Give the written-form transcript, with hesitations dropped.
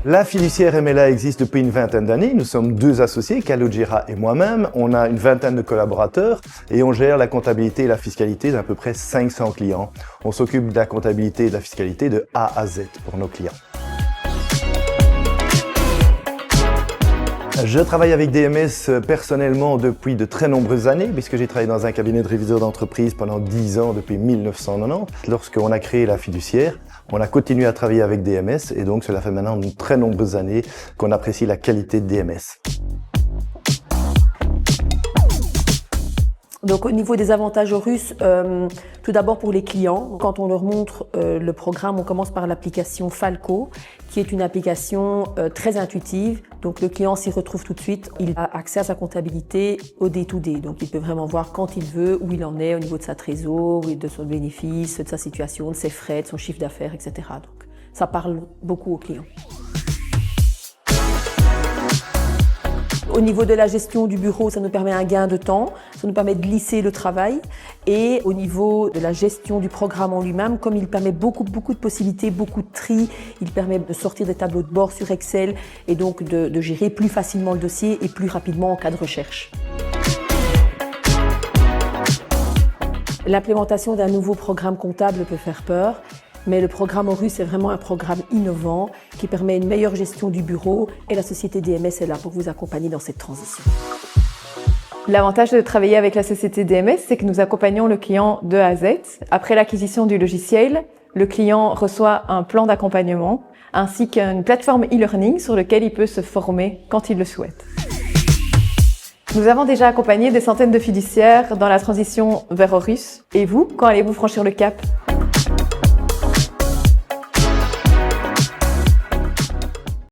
La fiduciaire MLA existe depuis une vingtaine d'années. Nous sommes 2 associés, Calogera et moi-même. On a une vingtaine de collaborateurs et on gère la comptabilité et la fiscalité d'à peu près 500 clients. On s'occupe de la comptabilité et de la fiscalité de A à Z pour nos clients. Je travaille avec DMS personnellement depuis de très nombreuses années, puisque j'ai travaillé dans un cabinet de réviseur d'entreprise pendant 10 ans depuis 1990. Lorsqu'on a créé la fiduciaire, on a continué à travailler avec DMS et donc cela fait maintenant de très nombreuses années qu'on apprécie la qualité de DMS. Donc au niveau des avantages Horus, tout d'abord pour les clients, quand on leur montre le programme, on commence par l'application Falco, qui est une application très intuitive. Donc le client s'y retrouve tout de suite, il a accès à sa comptabilité au day-to-day. Donc il peut vraiment voir quand il veut, où il en est au niveau de sa trésor, de son bénéfice, de sa situation, de ses frais, de son chiffre d'affaires, etc. Donc ça parle beaucoup aux clients. Au niveau de la gestion du bureau, ça nous permet un gain de temps, ça nous permet de lisser le travail. Et au niveau de la gestion du programme en lui-même, comme il permet beaucoup de possibilités, beaucoup de tri, il permet de sortir des tableaux de bord sur Excel et donc de gérer plus facilement le dossier et plus rapidement en cas de recherche. L'implémentation d'un nouveau programme comptable peut faire peur. Mais le programme Horus est vraiment un programme innovant qui permet une meilleure gestion du bureau et la société DMS est là pour vous accompagner dans cette transition. L'avantage de travailler avec la société DMS, c'est que nous accompagnons le client de A à Z. Après l'acquisition du logiciel, le client reçoit un plan d'accompagnement ainsi qu'une plateforme e-learning sur laquelle il peut se former quand il le souhaite. Nous avons déjà accompagné des centaines de fiduciaires dans la transition vers Horus. Et vous, quand allez-vous franchir le cap ?